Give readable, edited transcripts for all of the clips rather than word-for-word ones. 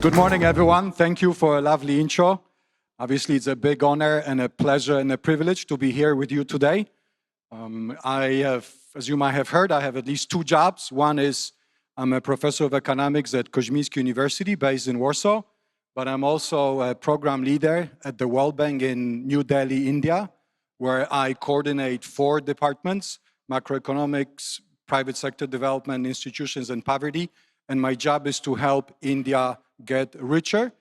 Good morning, everyone. Thank you for a lovely intro. Obviously, it's a big honor and a pleasure and a privilege to be here with you today. As you might have heard, I have at least two jobs. One is I'm a professor of economics at Koźmiński University based in Warsaw, but I'm also a program leader at the World Bank in New Delhi, India, where I coordinate 4 departments: macroeconomics, private sector development, institutions, and poverty. And my job is to help India get richer.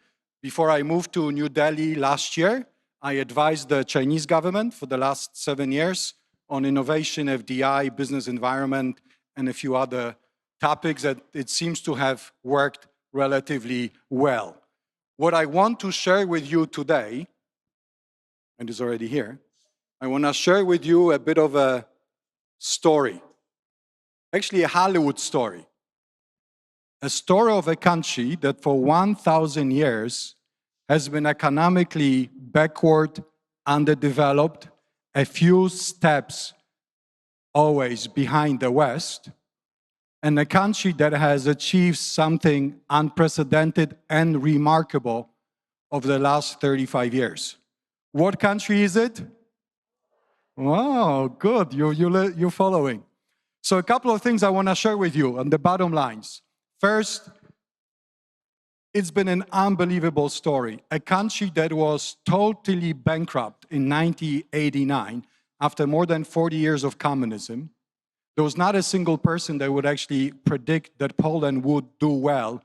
Before I moved to New Delhi last year, I advised the Chinese government for the last 7 years on innovation, FDI, business environment, and a few other topics that it seems to have worked relatively well. What I want to share with you today, and it's already here, I want to share with you a bit of a story, actually a Hollywood story. A story of a country that for 1,000 years has been economically backward, underdeveloped, a few steps always behind the West, and a country that has achieved something unprecedented and remarkable over the last 35 years. What country is it? Wow, good, you're following. So a couple of things I want to share with you on the bottom lines. First, it's been an unbelievable story. A country that was totally bankrupt in 1989, after more than 40 years of communism. There was not a single person that would actually predict that Poland would do well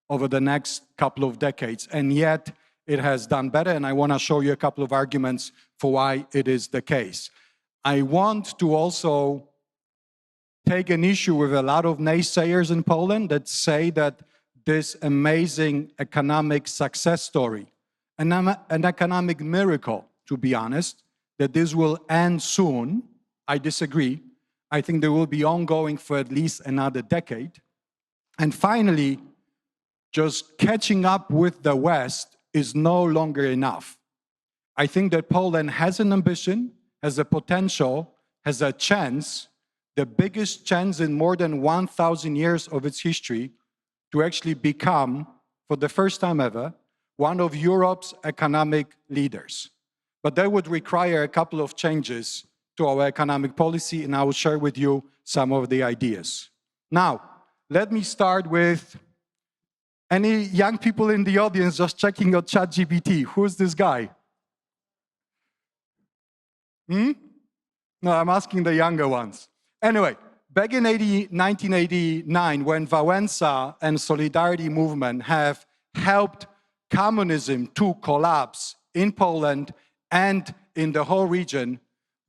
over the next couple of decades. And yet, it has done better, and I want to show you a couple of arguments for why it is the case. I want to also take an issue with a lot of naysayers in Poland that say that this amazing economic success story, an economic miracle, to be honest, that this will end soon. I disagree. I think they will be ongoing for at least another decade. And finally, just catching up with the West is no longer enough. I think that Poland has an ambition, has a potential, has a chance, the biggest chance in more than 1,000 years of its history to actually become, for the first time ever, one of Europe's economic leaders. But that would require a couple of changes to our economic policy, and I will share with you some of the ideas. Now, let me start with any young people in the audience just checking your ChatGPT. Who's this guy? No, I'm asking the younger ones. Anyway, back in 1989, when Wałęsa and Solidarity movement have helped communism to collapse in Poland and in the whole region,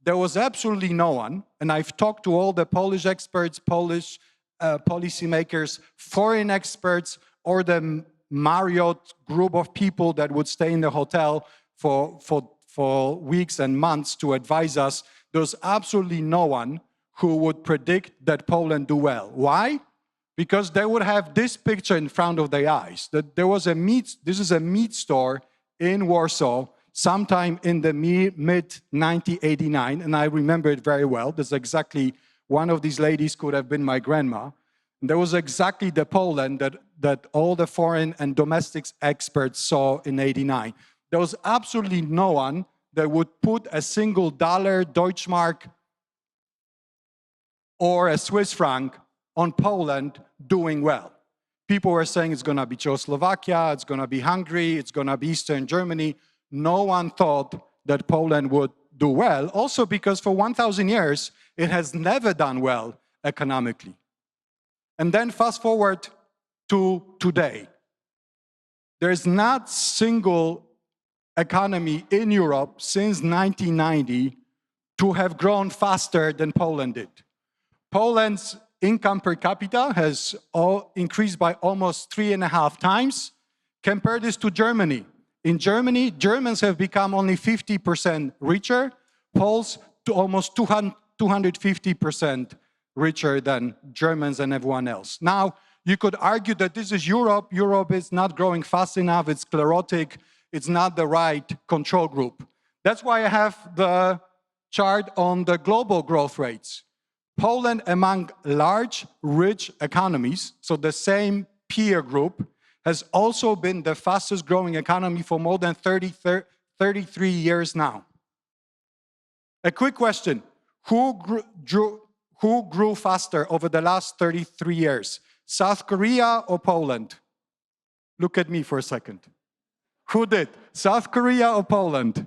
there was absolutely no one, and I've talked to all the Polish experts, Polish policymakers, foreign experts, or the Marriott group of people that would stay in the hotel for weeks and months to advise us. There's absolutely no one who would predict that Poland do well. Why? Because they would have this picture in front of their eyes, that there was this is a meat store in Warsaw, sometime in the mid-1989, and I remember it very well. There's exactly, one of these ladies could have been my grandma. And there was exactly the Poland that all the foreign and domestic experts saw in '89. There was absolutely no one that would put a single dollar, Deutschmark, or a Swiss franc on Poland doing well. People were saying it's going to be Czechoslovakia, it's going to be Hungary, it's going to be Eastern Germany. No one thought that Poland would do well, also because for 1,000 years, it has never done well economically. And then fast forward to today. There's not a single economy in Europe since 1990 to have grown faster than Poland did. Poland's income per capita has increased by almost 3.5 times. Compare this to Germany. In Germany, Germans have become only 50% richer, Poles to almost 250% richer than Germans and everyone else. Now, you could argue that this is Europe. Europe is not growing fast enough, it's sclerotic, it's not the right control group. That's why I have the chart on the global growth rates. Poland, among large, rich economies, so the same peer group, has also been the fastest growing economy for more than 33 years now. A quick question. Who grew faster over the last 33 years? South Korea or Poland? Look at me for a second. Who did? South Korea or Poland?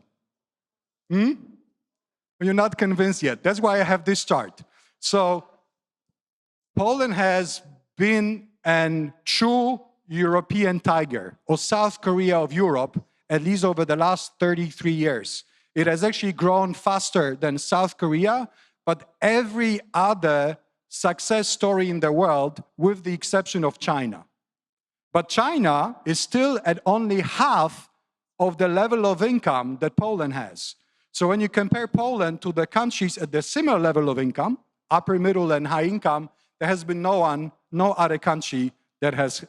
You're not convinced yet. That's why I have this chart. So Poland has been a true European tiger, or South Korea of Europe, at least over the last 33 years. It has actually grown faster than South Korea, but every other success story in the world, with the exception of China. But China is still at only half of the level of income that Poland has. So when you compare Poland to the countries at the similar level of income, upper, middle, and high income, there has been no other country that has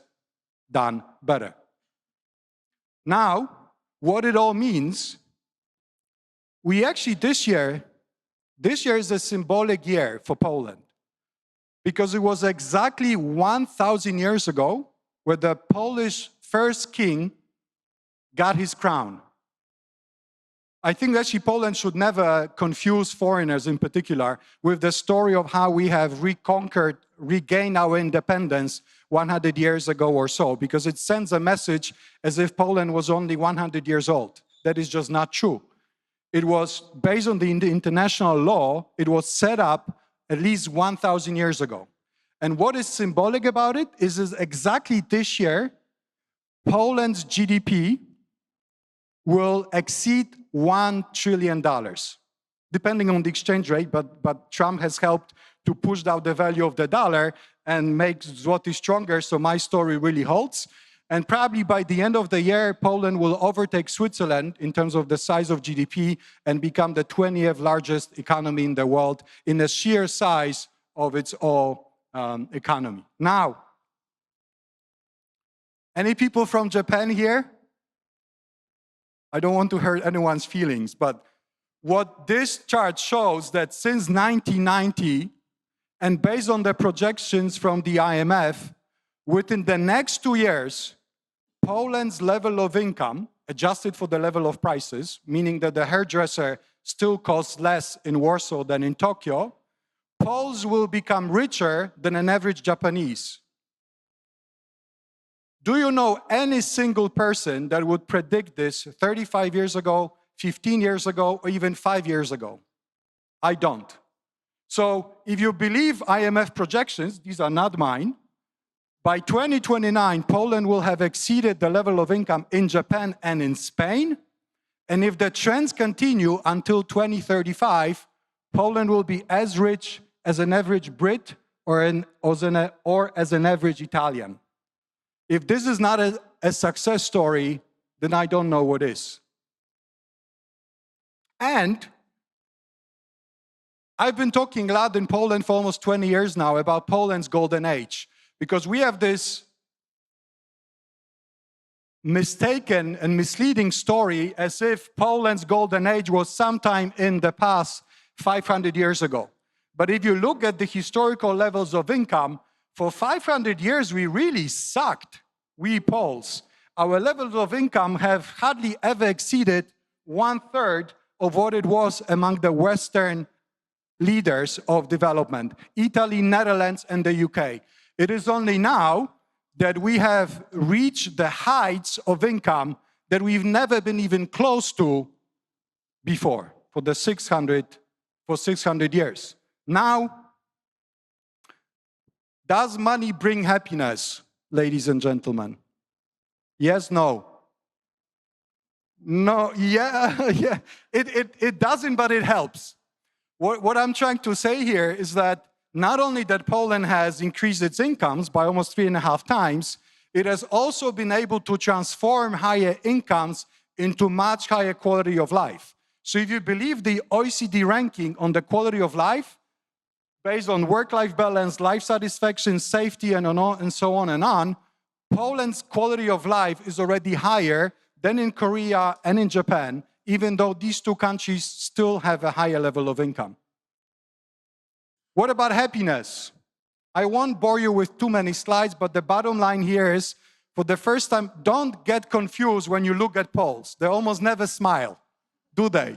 done better. Now, what it all means, we actually this year is a symbolic year for Poland, because it was exactly 1,000 years ago where the Polish first king got his crown. I think actually Poland should never confuse foreigners in particular with the story of how we have regained our independence 100 years ago or so, because it sends a message as if Poland was only 100 years old. That is just not true. It was based on the international law, it was set up at least 1,000 years ago. And what is symbolic about it is exactly this year, Poland's GDP will exceed $1 trillion, depending on the exchange rate, but Trump has helped to push down the value of the dollar and make zloty stronger, so my story really holds. And probably by the end of the year, Poland will overtake Switzerland in terms of the size of GDP and become the 20th largest economy in the world in the sheer size of its economy. Now, any people from Japan here? I don't want to hurt anyone's feelings, but what this chart shows that since 1990, and based on the projections from the IMF, within the next 2 years, Poland's level of income, adjusted for the level of prices, meaning that the hairdresser still costs less in Warsaw than in Tokyo, Poles will become richer than an average Japanese. Do you know any single person that would predict this 35 years ago, 15 years ago, or even 5 years ago? I don't. So if you believe IMF projections, these are not mine, by 2029, Poland will have exceeded the level of income in Japan and in Spain. And if the trends continue until 2035, Poland will be as rich as an average Brit or as an average Italian. If this is not a success story, then I don't know what is. And I've been talking a lot in Poland for almost 20 years now about Poland's golden age, because we have this mistaken and misleading story as if Poland's golden age was sometime in the past 500 years ago. But if you look at the historical levels of income, for 500 years, we really sucked, we Poles. Our levels of income have hardly ever exceeded 1/3 of what it was among the Western leaders of development, Italy, Netherlands, and the UK. It is only now that we have reached the heights of income that we've never been even close to before, for 600 years. Now, does money bring happiness, ladies and gentlemen? Yes, no? No, yeah. It doesn't, but it helps. What I'm trying to say here is that not only that Poland has increased its incomes by almost 3.5 times, it has also been able to transform higher incomes into much higher quality of life. So if you believe the OECD ranking on the quality of life, based on work-life balance, life satisfaction, safety, and so on and on, Poland's quality of life is already higher than in Korea and in Japan, even though these two countries still have a higher level of income. What about happiness? I won't bore you with too many slides, but the bottom line here is for the first time, don't get confused when you look at Poles. They almost never smile, do they?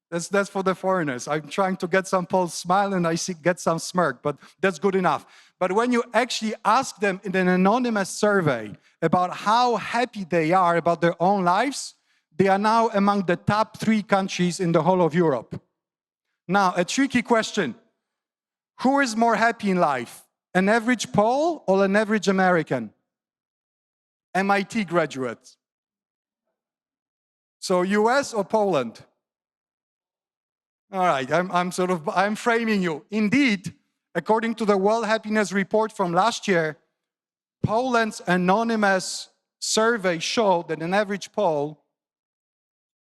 That's for the foreigners. I'm trying to get some Poles smile and I get some smirk, but that's good enough. But when you actually ask them in an anonymous survey about how happy they are about their own lives, they are now among the top 3 countries in the whole of Europe. Now, a tricky question. Who is more happy in life? An average Pole or an average American? MIT graduate. So US or Poland? All right, I'm framing you. Indeed, according to the World Happiness Report from last year, Poland's anonymous survey showed that an average Pole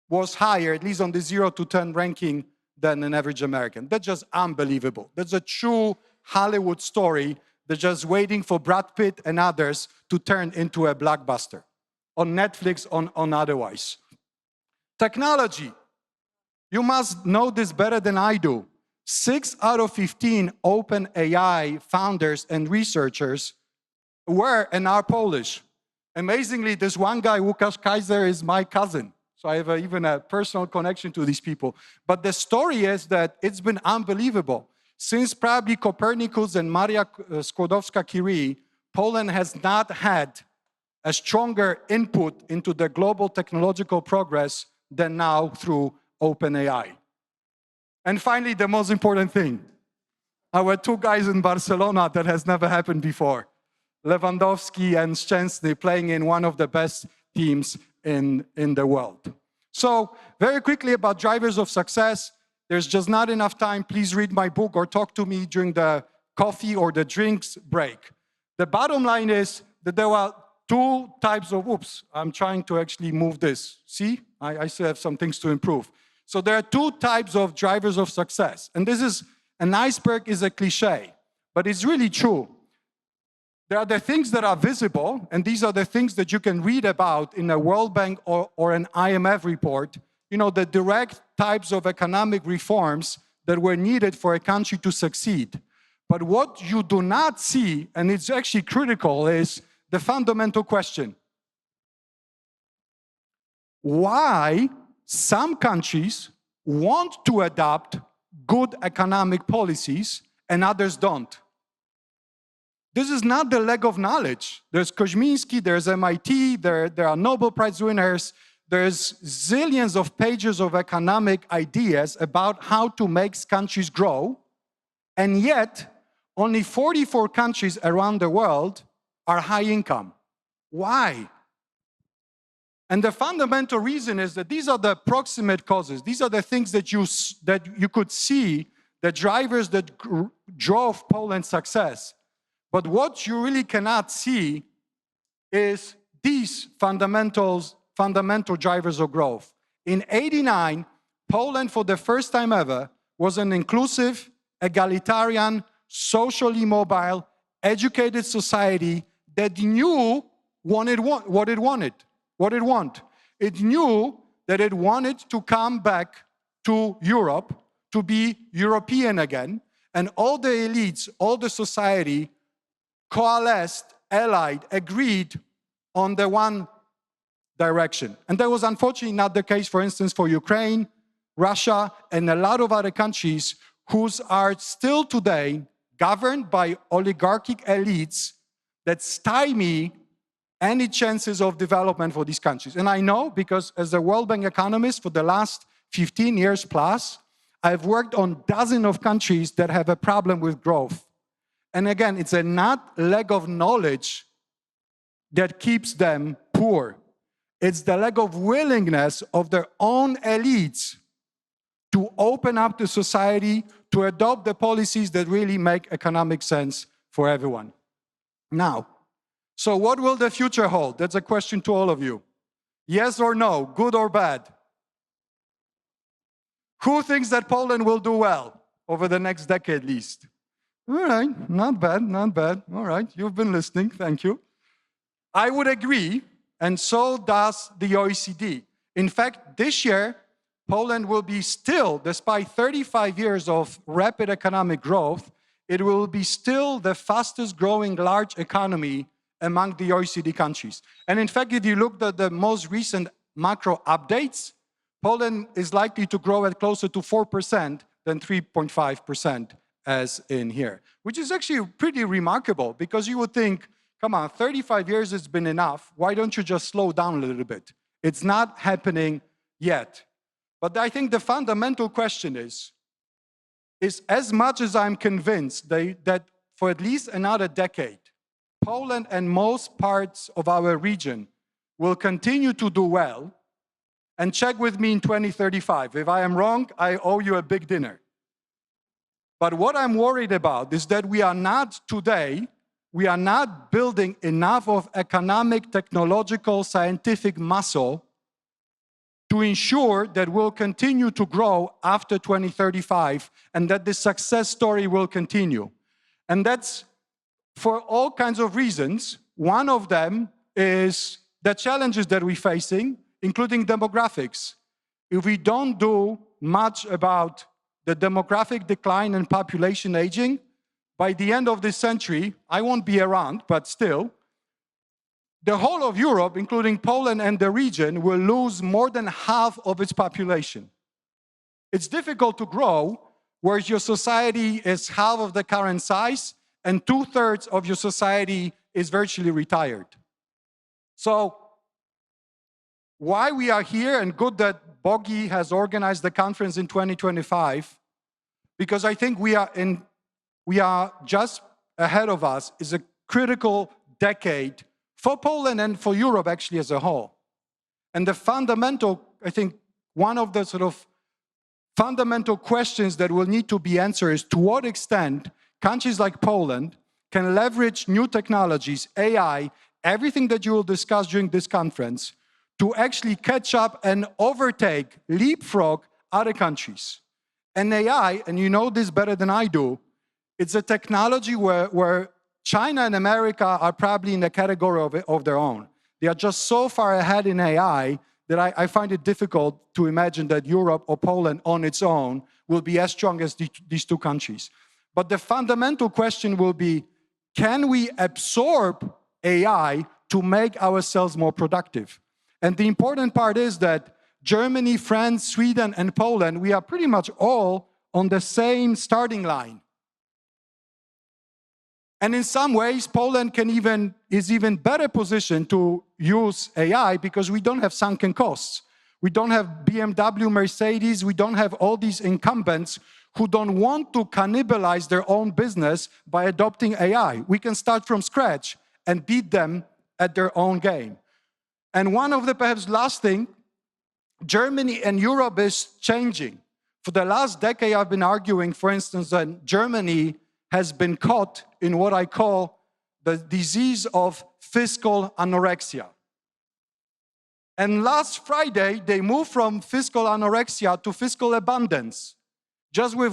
was higher, at least on the 0 to 10 ranking, than an average American. That's just unbelievable. That's a true Hollywood story. They're just waiting for Brad Pitt and others to turn into a blockbuster on Netflix, on otherwise. Technology. You must know this better than I do. 6 out of 15 OpenAI founders and researchers were and are Polish. Amazingly, this one guy, Łukasz Kaiser, is my cousin. So I have even a personal connection to these people. But the story is that it's been unbelievable. Since probably Copernicus and Maria Skłodowska-Curie, Poland has not had a stronger input into the global technological progress than now through OpenAI. And finally, the most important thing. Our 2 guys in Barcelona that has never happened before. Lewandowski and Szczęsny playing in one of the best teams in the world. So very quickly about drivers of success. There's just not enough time. Please read my book or talk to me during the coffee or the drinks break. The bottom line is that there are 2 types of, oops, I'm trying to actually move this. See, I still have some things to improve. So there are 2 types of drivers of success. And this is, an iceberg is a cliche, but it's really true. There are the things that are visible, and these are the things that you can read about in a World Bank or an IMF report, you know, the direct types of economic reforms that were needed for a country to succeed. But what you do not see, and it's actually critical, is the fundamental question. Why some countries want to adopt good economic policies and others don't? This is not the lack of knowledge. There's Koźmiński, there's MIT, there are Nobel Prize winners, there's zillions of pages of economic ideas about how to make countries grow, and yet only 44 countries around the world are high income. Why? And the fundamental reason is that these are the proximate causes. These are the things that you could see, the drivers that drove Poland's success. But what you really cannot see is these fundamental drivers of growth. In '89, Poland, for the first time ever, was an inclusive, egalitarian, socially mobile, educated society that knew what it wanted. It knew that it wanted to come back to Europe, to be European again, and all the elites, all the society coalesced, allied, agreed on the one direction. And that was unfortunately not the case, for instance, for Ukraine, Russia, and a lot of other countries who are still today governed by oligarchic elites that stymie any chances of development for these countries. And I know because as a World Bank economist for the last 15 years plus, I've worked on dozens of countries that have a problem with growth. And again, it's not lack of knowledge that keeps them poor. It's the lack of willingness of their own elites to open up the society, to adopt the policies that really make economic sense for everyone. Now, so what will the future hold? That's a question to all of you. Yes or no, good or bad? Who thinks that Poland will do well over the next decade at least? All right, not bad, not bad. All right, you've been listening, thank you. I would agree, and so does the OECD. In fact, this year, Poland will be still, despite 35 years of rapid economic growth, it will be still the fastest growing large economy among the OECD countries. And in fact, if you look at the most recent macro updates, Poland is likely to grow at closer to 4% than 3.5% as in here, which is actually pretty remarkable because you would think, come on, 35 years has been enough. Why don't you just slow down a little bit? It's not happening yet. But I think the fundamental question is as much as I'm convinced that for at least another decade, Poland and most parts of our region will continue to do well, and check with me in 2035. If I am wrong, I owe you a big dinner. But what I'm worried about is that we are not building enough of economic, technological, scientific muscle to ensure that we'll continue to grow after 2035 and that the success story will continue. And that's for all kinds of reasons. One of them is the challenges that we're facing, including demographics. If we don't do much about the demographic decline and population aging, by the end of this century, I won't be around, but still, the whole of Europe, including Poland and the region, will lose more than half of its population. It's difficult to grow where your society is half of the current size and 2/3 of your society is virtually retired. So, why we are here, and good that Bogi has organized the conference in 2025, because I think we are just ahead of us is a critical decade for Poland and for Europe actually as a whole. And the fundamental, I think, one of the sort of fundamental questions that will need to be answered is to what extent countries like Poland can leverage new technologies, AI, everything that you will discuss during this conference, to actually catch up and overtake, leapfrog other countries. And AI, and you know this better than I do, it's a technology where China and America are probably in a category of their own. They are just so far ahead in AI that I find it difficult to imagine that Europe or Poland on its own will be as strong as these two countries. But the fundamental question will be, can we absorb AI to make ourselves more productive? And the important part is that Germany, France, Sweden, and Poland, we are pretty much all on the same starting line. And in some ways, Poland is even better positioned to use AI because we don't have sunken costs. We don't have BMW, Mercedes, we don't have all these incumbents who don't want to cannibalize their own business by adopting AI. We can start from scratch and beat them at their own game. And one of the perhaps last thing, Germany and Europe is changing. For the last decade, I've been arguing, for instance, that Germany has been caught in what I call the disease of fiscal anorexia. And last Friday, they moved from fiscal anorexia to fiscal abundance, just with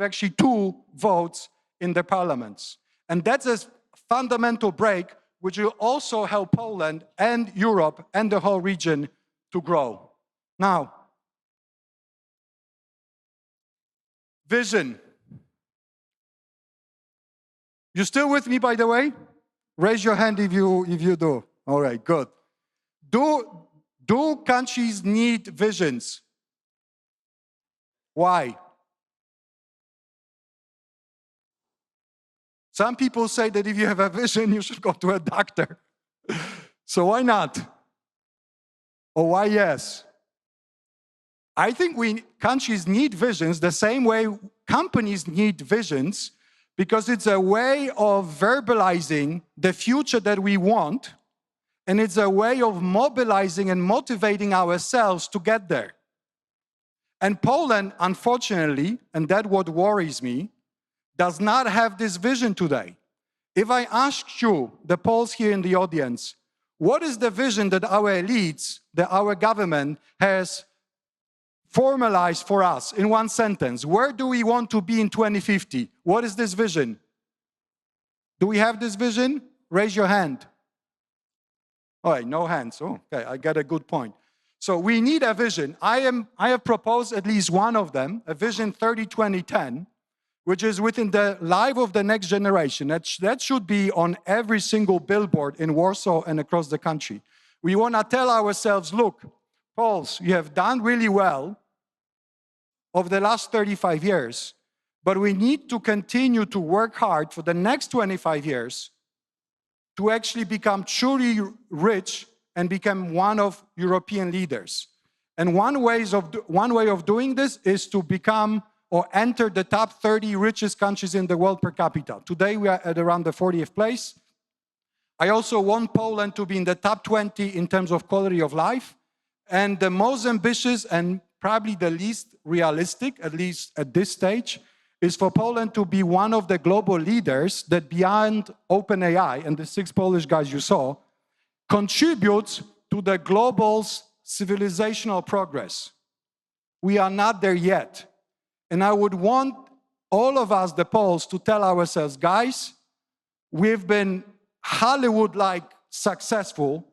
actually 2 votes in the parliaments. And that's a fundamental break, which will also help Poland and Europe and the whole region to grow. Now, vision. You still with me, by the way? Raise your hand if you do. All right, good. Do countries need visions? Why? Some people say that if you have a vision, you should go to a doctor. So why not? Or why yes? I think countries need visions the same way companies need visions, because it's a way of verbalizing the future that we want, and it's a way of mobilizing and motivating ourselves to get there. And Poland, unfortunately, and that's what worries me, does not have this vision today. If I asked you, the Poles here in the audience, what is the vision that our elites, that our government has formalized for us in one sentence? Where do we want to be in 2050? What is this vision? Do we have this vision? Raise your hand. All right, no hands. Oh, okay, I got a good point. So we need a vision. I have proposed at least one of them, a vision 30-20-10, which is within the life of the next generation. That should be on every single billboard in Warsaw and across the country. We want to tell ourselves, look, Poles, you have done really well over the last 35 years, but we need to continue to work hard for the next 25 years to actually become truly rich and become one of European leaders. And one way of doing this is to become or enter the top 30 richest countries in the world per capita. Today we are at around the 40th place. I also want Poland to be in the top 20 in terms of quality of life. And the most ambitious and probably the least realistic, at least at this stage, is for Poland to be one of the global leaders that beyond OpenAI and the 6 Polish guys you saw, contributes to the global civilizational progress. We are not there yet. And I would want all of us, the Poles, to tell ourselves, guys, we've been Hollywood-like successful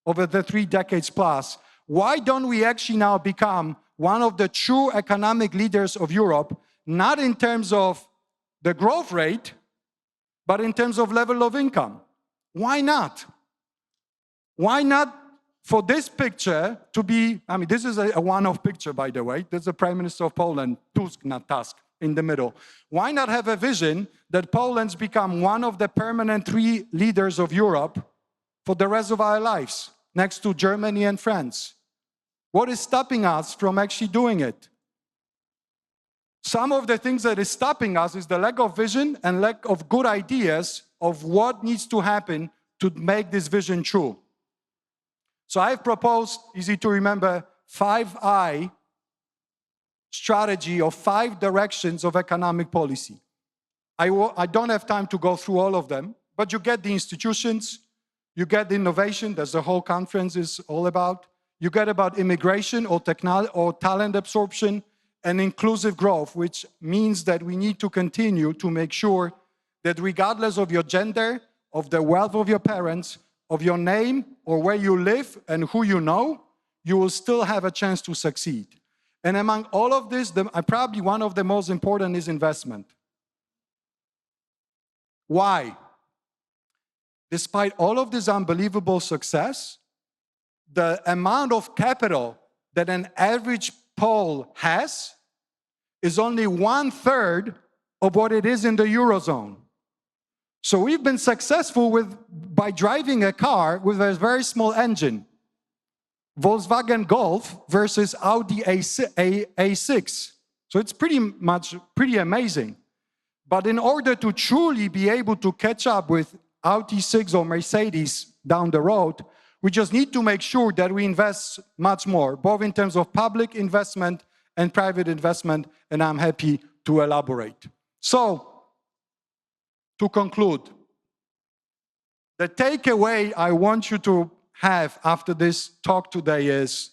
over the 3 decades plus. Why don't we actually now become one of the true economic leaders of Europe, not in terms of the growth rate, but in terms of level of income? Why not? Why not for this picture to be, I mean, this is a one-off picture, by the way. There's the Prime Minister of Poland, Tusk, not Tusk, in the middle. Why not have a vision that Poland's become one of the permanent 3 leaders of Europe for the rest of our lives, next to Germany and France? What is stopping us from actually doing it? Some of the things that is stopping us is the lack of vision and lack of good ideas of what needs to happen to make this vision true. So I've proposed, easy to remember, 5I strategy of 5 directions of economic policy. I don't have time to go through all of them, but you get the institutions, you get the innovation, that's the whole conference is all about. You get about immigration or technology or talent absorption and inclusive growth, which means that we need to continue to make sure that regardless of your gender, of the wealth of your parents, of your name or where you live and who you know, you will still have a chance to succeed. And among all of this, probably one of the most important is investment. Why? Despite all of this unbelievable success, the amount of capital that an average Pole has is only 1/3 of what it is in the Eurozone. So we've been successful by driving a car with a very small engine. Volkswagen Golf versus Audi A6. So it's pretty amazing. But in order to truly be able to catch up with Audi 6 or Mercedes down the road, we just need to make sure that we invest much more, both in terms of public investment and private investment, and I'm happy to elaborate. So, to conclude, the takeaway I want you to have after this talk today is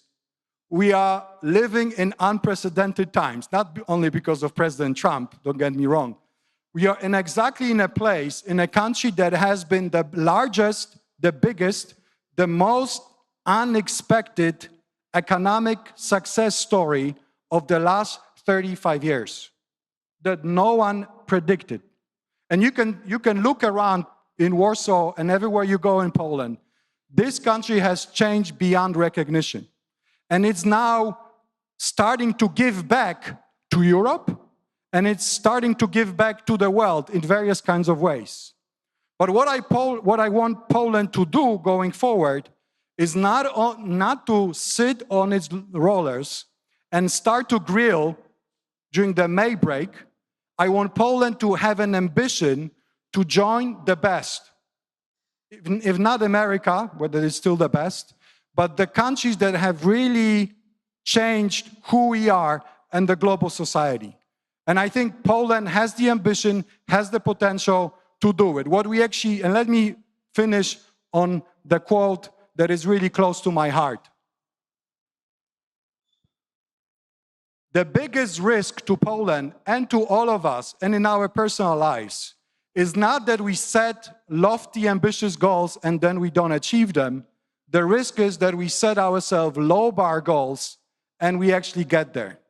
we are living in unprecedented times, not only because of President Trump, don't get me wrong. We are exactly in a place, in a country that has been the largest, the biggest, the most unexpected economic success story of the last 35 years that no one predicted. And you can look around in Warsaw and everywhere you go in Poland. This country has changed beyond recognition. And it's now starting to give back to Europe, and it's starting to give back to the world in various kinds of ways. But what I want Poland to do going forward is not to sit on its rollers and start to grill during the May break. I want Poland to have an ambition to join the best. If not America, whether it's still the best, but the countries that have really changed who we are and the global society. And I think Poland has the ambition, has the potential to do it. What we actually, and let me finish on the quote that is really close to my heart. The biggest risk to Poland and to all of us and in our personal lives is not that we set lofty, ambitious goals and then we don't achieve them. The risk is that we set ourselves low bar goals and we actually get there.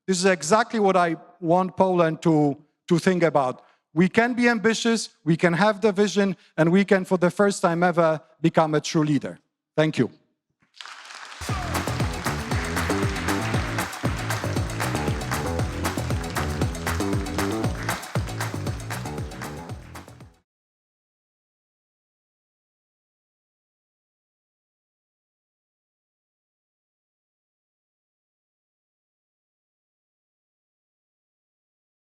This is exactly what I want Poland to to think about. We can be ambitious, we can have the vision, and we can, for the first time ever, become a true leader. Thank you.